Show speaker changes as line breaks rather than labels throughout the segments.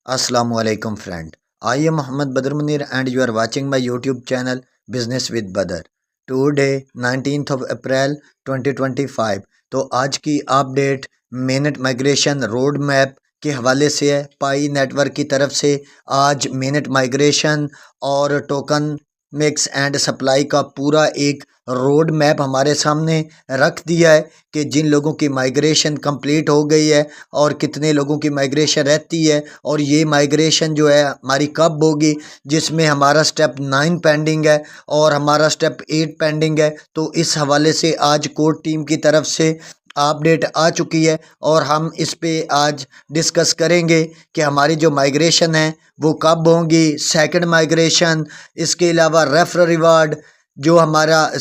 Assalamu alaikum friend. I am Muhammad Badr Munir and you are watching my YouTube channel Business with Badr. Today 19th of April 2025। तो आज की update minute migration road map के हवाले से है। पाई network की तरफ से आज मिनट माइग्रेशन और टोकन मिक्स एंड सप्लाई का पूरा एक रोड मैप हमारे सामने रख दिया है कि जिन लोगों की माइग्रेशन कंप्लीट हो गई है और कितने लोगों की माइग्रेशन रहती है और ये माइग्रेशन जो है हमारी कब होगी, जिसमें हमारा स्टेप 9 पेंडिंग है और हमारा स्टेप 8 पेंडिंग है। तो इस हवाले से आज कोर टीम की तरफ से अपडेट आ चुकी है और हम इस पे आज डिस्कस करेंगे कि हमारी जो माइग्रेशन है वो कब होंगी, सेकंड माइग्रेशन, इसके अलावा रेफरल रिवार्ड, जो हमारा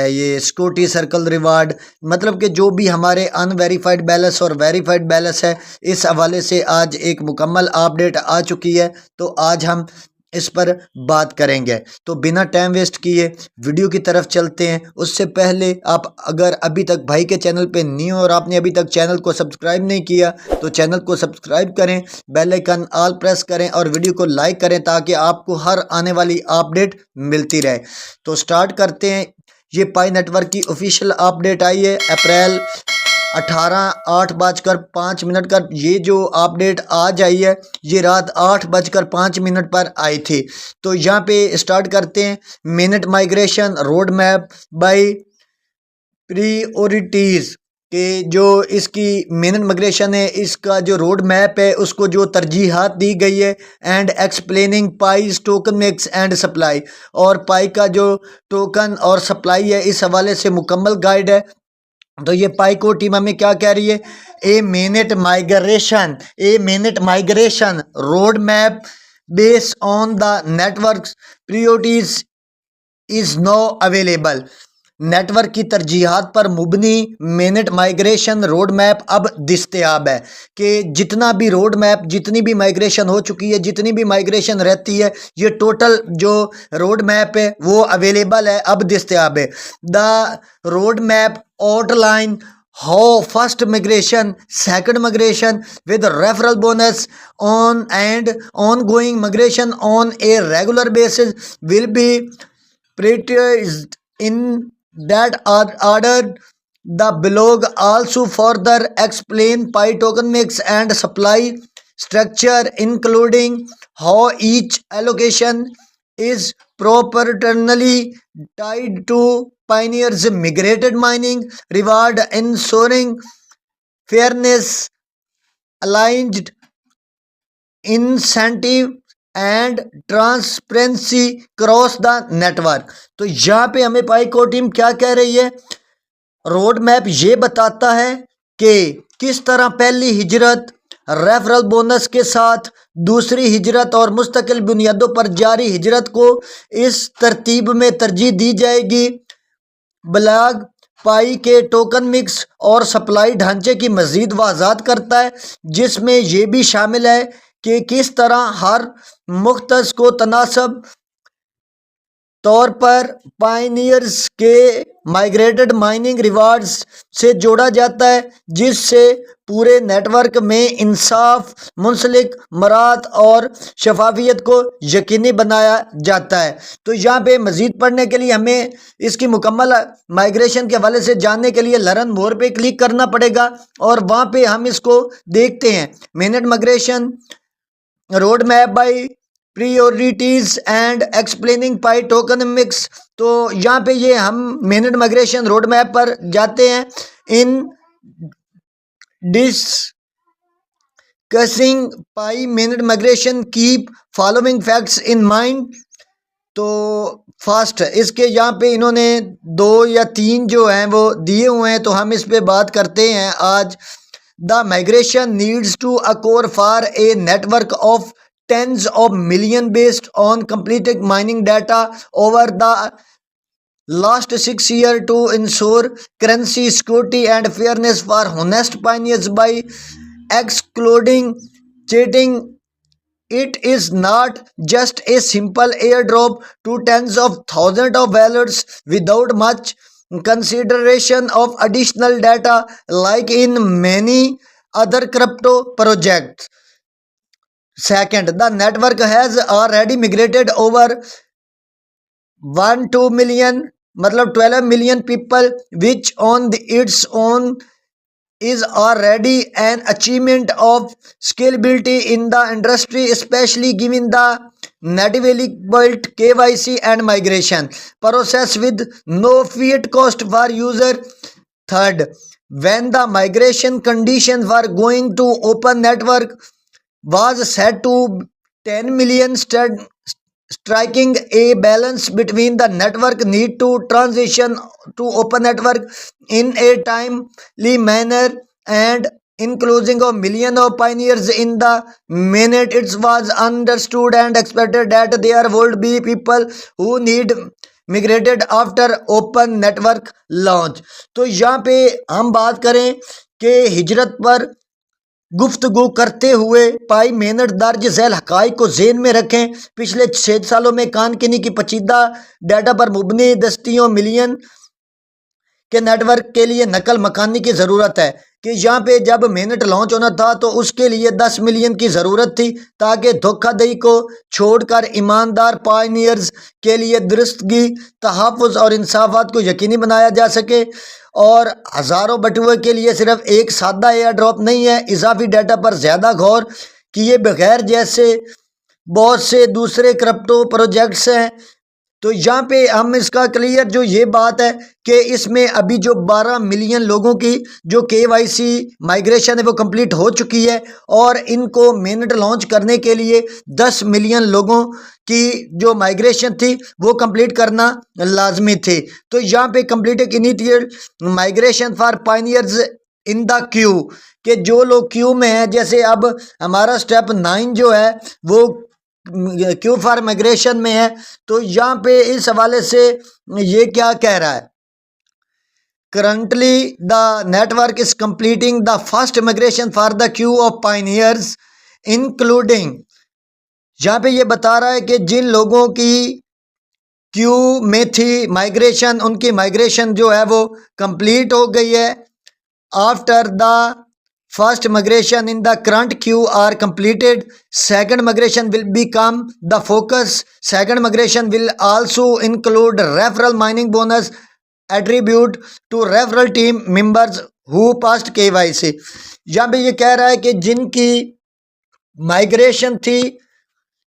ये सिक्योरिटी सर्कल रिवार्ड, मतलब कि जो भी हमारे अनवेरीफाइड बैलेंस और वेरीफाइड बैलेंस है, इस हवाले से आज एक मुकम्मल अपडेट आ चुकी है। तो आज हम इस पर बात करेंगे। तो बिना टाइम वेस्ट किए वीडियो की तरफ चलते हैं। उससे पहले आप अगर अभी तक भाई के चैनल पे न्यू और आपने अभी तक चैनल को सब्सक्राइब नहीं किया तो चैनल को सब्सक्राइब करें, बेल आइकन ऑल प्रेस करें और वीडियो को लाइक करें ताकि आपको हर आने वाली अपडेट मिलती रहे। तो स्टार्ट करते हैं। ये पाई नेटवर्क की ऑफिशियल अपडेट आई है अप्रैल 8:08 का ये जो अपडेट आज आई है ये रात 8:05 पर आई थी। तो यहाँ पे स्टार्ट करते हैं। Minute migration road map by priorities के जो इसकी मिनट माइग्रेशन है, इसका जो रोड मैप है उसको जो तरजीहात दी गई है and explaining pies token mix and supply, और पाई का जो टोकन और सप्लाई है इस हवाले से मुकम्मल गाइड है। तो ये पाई को टीम हमें क्या कह रही है, a mainnet migration road map based on the network priorities is no available. Network की तरजीहात पर मुबनी मिनट माइग्रेशन रोड मैप अब दस्तयाब है कि जितना भी रोड मैप, जितनी भी माइग्रेशन हो चुकी है, जितनी भी माइग्रेशन रहती है, ये टोटल जो रोड मैप है वो अवेलेबल है, अब दस्तयाब है। The road map outline how first migration, second migration with referral bonus on and ongoing migration on a regular basis will be prioritized in that order. The blog also further explain pi token mix and supply structure, including how each allocation is proportionally tied to pioneers migrated mining reward, ensuring fairness, aligned incentive and transparency cross the network. तो यहाँ पे हमें पाई को team क्या कह रही है, road map ये बताता है कि किस तरह पहली हिजरत रेफरल बोनस के साथ, दूसरी हिजरत और मुस्तकिल बुनियादों पर जारी हिजरत को इस तरतीब में तरजीह दी जाएगी। ब्लॉग पाई के टोकन मिक्स और सप्लाई ढांचे की मजीद वजाहत करता है, जिसमें यह भी शामिल है कि किस तरह हर मुख्तस को तनासब तौर पर पायनियर्स के माइग्रेटेड माइनिंग रिवार्ड्स से जोड़ा जाता है, जिससे पूरे नेटवर्क में इंसाफ, मुंसलिक मरात और शफाफियत को यकीनी बनाया जाता है। तो यहाँ पे मज़ीद पढ़ने के लिए हमें इसकी मुकम्मल माइग्रेशन के हवाले से जानने के लिए लर्न मोर पे क्लिक करना पड़ेगा और वहाँ पे हम इसको देखते हैं। Minute migration road map by priorities and explaining pi token mix. तो यहाँ पे ये हम मिनट माइग्रेशन रोड मैप पर जाते हैं। इन discussing pi minute migration keep following facts in mind. तो फास्ट इसके यहाँ पे इन्होंने 2 या 3 जो हैं वो दिए हुए हैं, तो हम इस पे बात करते हैं आज। The migration needs to occur for a network of tens of million based on completed mining data over the last 6 years to ensure currency security and fairness for honest pioneers by excluding cheating. It is not just a simple airdrop to tens of thousands of wallets without much consideration of additional data like in many other crypto projects. Second, the network has already migrated over 1 2 million मतलब 12 million people, which on its own is already an achievement of scalability in the industry, especially given the natively built KYC and migration process with no fiat cost for user. Third, when the migration conditions were going to open network was set to 10 million, striking a balance between the network need to transition to open network in a timely manner and including a million of pioneers. In the minute it was understood and expected that there would be people who need migrated after open network launch. तो यहाँ पे हम बात करें कि हिजरत पर गुफ्तगू करते हुए पाई मेहनत दर्ज झैल हकाइक को जेन में रखें। पिछले 6 सालों में कान किनी की पचीदा डाटा पर मुबनी दस्तियों मिलियन के नेटवर्क के लिए नकल मकानी की ज़रूरत है कि यहाँ पे जब मेहनत लॉन्च होना था तो उसके लिए 10 मिलियन की ज़रूरत थी ताकि धोखाधड़ी को छोड़कर ईमानदार पायनियर्स के लिए दुरुस्तगी, तहफ़्फ़ुज़ और इंसाफात को यकीनी बनाया जा सके। और हज़ारों बटुए के लिए सिर्फ एक सादा एयर ड्रॉप नहीं है, इजाफी डाटा पर ज़्यादा गौर किए बगैर जैसे बहुत से दूसरे क्रिप्टो प्रोजेक्ट्स हैं। तो यहाँ पे हम इसका क्लियर जो ये बात है कि इसमें अभी जो 12 मिलियन लोगों की जो KYC माइग्रेशन है वो कंप्लीट हो चुकी है और इनको मेनट लॉन्च करने के लिए 10 मिलियन लोगों की जो माइग्रेशन थी वो कंप्लीट करना लाजमी थी। तो यहाँ पे complete initial migration for pioneers in the Q कि जो लोग क्यू में हैं, जैसे अब हमारा स्टेप 9 जो है वो क्यू फॉर माइग्रेशन में है। तो यहाँ पे इस हवाले से ये क्या कह रहा है, currently the network is completing the first migration for the Q of pioneers including. यहाँ पे ये बता रहा है कि जिन लोगों की क्यू में थी माइग्रेशन, उनकी माइग्रेशन जो है वो कंप्लीट हो गई है। After the first migration in the current queue are completed, second migration will become the focus. Second migration will also include referral mining bonus attribute to referral team members who passed KYC। यहाँ पे ये कह रहा है कि जिनकी migration थी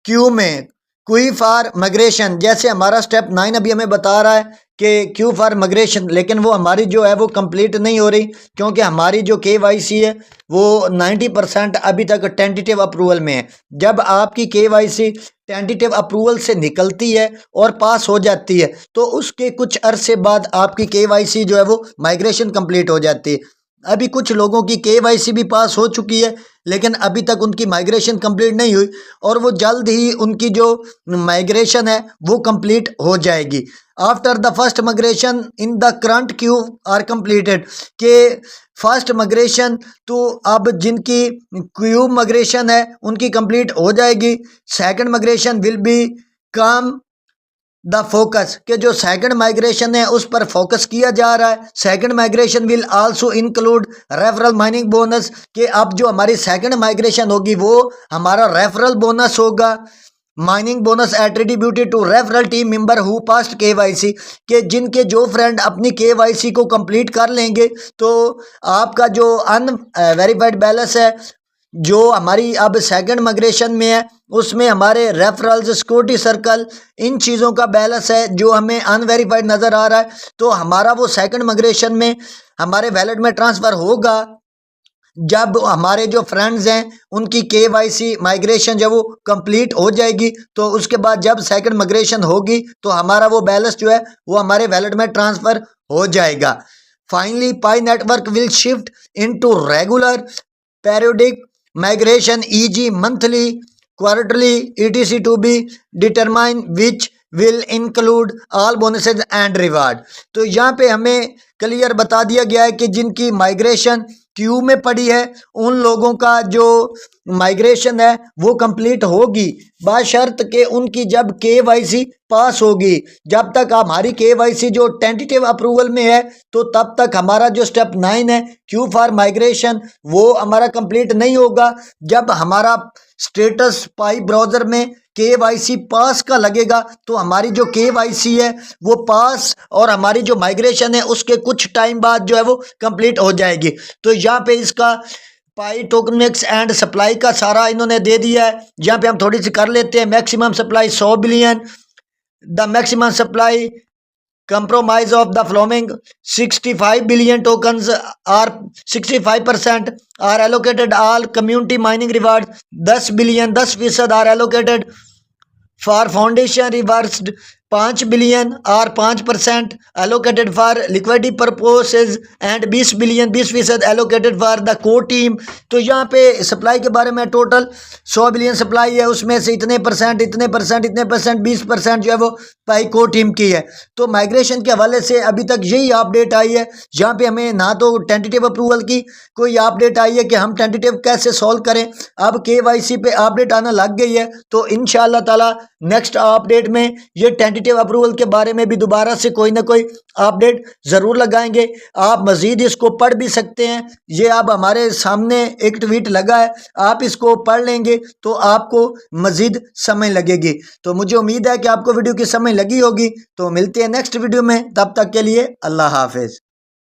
Q में, क्यू फॉर माइग्रेशन, जैसे हमारा स्टेप 9 अभी हमें बता रहा है कि क्यू फॉर माइग्रेशन, लेकिन वो हमारी जो है वो कंप्लीट नहीं हो रही क्योंकि हमारी जो KYC है वो 90% अभी तक टेंटेटिव अप्रूवल में है। जब आपकी KYC टेंटेटिव अप्रूवल से निकलती है और पास हो जाती है तो उसके कुछ अरसे बाद आपकी KYC जो है वो माइग्रेशन कंप्लीट हो जाती है। अभी कुछ लोगों की KYC भी पास हो चुकी है लेकिन अभी तक उनकी माइग्रेशन कंप्लीट नहीं हुई और वो जल्द ही उनकी जो माइग्रेशन है वो कंप्लीट हो जाएगी। After the first migration in the current Q R completed के फर्स्ट माइग्रेशन तो अब जिनकी क्यू माइग्रेशन है उनकी कंप्लीट हो जाएगी। Second migration will be come the focus के जो सेकंड माइग्रेशन है उस पर फोकस किया जा रहा है। Second migration will also include referral mining bonus के अब जो हमारी सेकंड माइग्रेशन होगी वो हमारा रेफरल बोनस होगा, mining bonus attributed to referral team member who passed KYC के जिनके जो फ्रेंड अपनी KYC को कंप्लीट कर लेंगे तो आपका जो अनवेरीफाइड बैलेंस है जो हमारी अब सेकंड माइग्रेशन में है उसमें हमारे रेफरल्स, सिक्योरिटी सर्कल, इन चीज़ों का बैलेंस है जो हमें अनवेरीफाइड नज़र आ रहा है। तो हमारा वो सेकंड माइग्रेशन में हमारे वैलेट में ट्रांसफ़र होगा जब हमारे जो फ्रेंड्स हैं उनकी KYC माइग्रेशन जब वो कंप्लीट हो जाएगी तो उसके बाद जब सेकंड माइग्रेशन होगी तो हमारा वो बैलेंस जो है वो हमारे वैलेट में ट्रांसफ़र हो जाएगा। Finally pi network will shift into regular periodic migration e.g. monthly, quarterly, etc. to be determined which will include all bonuses and reward। तो यहाँ पे हमें क्लियर बता दिया गया है कि जिनकी माइग्रेशन क्यू में पड़ी है उन लोगों का जो माइग्रेशन है वो कंप्लीट होगी बशर्त के उनकी जब KYC पास होगी। जब तक हमारी KYC जो टेंटेटिव अप्रूवल में है तो तब तक हमारा जो स्टेप 9 है क्यू फॉर माइग्रेशन वो हमारा कंप्लीट नहीं होगा। जब हमारा स्टेटस पाई ब्राउज़र में KYC पास का लगेगा, तो हमारी जो KYC है वो पास और हमारी जो माइग्रेशन है उसके कुछ टाइम बाद जो है वो कंप्लीट हो जाएगी। तो यहाँ पे इसका पाई टोकनिक्स एंड सप्लाई का सारा इन्होंने दे दिया है। यहाँ पे हम थोड़ी सी कर लेते हैं। Maximum supply 100 billion, the maximum supply compromise of the following: 65 billion tokens are 65% are allocated all community mining rewards, 10 billion 10% are allocated for foundation rewards, 5 billion और 5% allocated for liquidity purposes and 20 billion 20% allocated for the core team. तो यहाँ पे supply के बारे में total 100 billion supply है, उसमें से इतने परसेंट 20% जो है वो पाई कोर टीम की है। तो माइग्रेशन के हवाले से अभी तक यही अपडेट आई है। यहाँ पे हमें ना तो टेंटेटिव अप्रूवल की कोई अपडेट आई है कि हम टेंटेटिव कैसे सॉल्व करें। अब KYC पे अपडेट आना लग गई है, तो इंशाअल्लाह ताला नेक्स्ट अपडेट में ये टेंटेटिव अप्रूवल के बारे में भी दोबारा से कोई ना कोई अपडेट ज़रूर लगाएंगे। आप मज़ीद इसको पढ़ भी सकते हैं। ये अब हमारे सामने एक ट्वीट लगा है, आप इसको पढ़ लेंगे तो आपको मज़ीद समझ लगेगी। तो मुझे उम्मीद है कि आपको वीडियो की समझ लगी होगी। तो मिलते हैं नेक्स्ट वीडियो में, तब तक के लिए अल्लाह हाफिज़।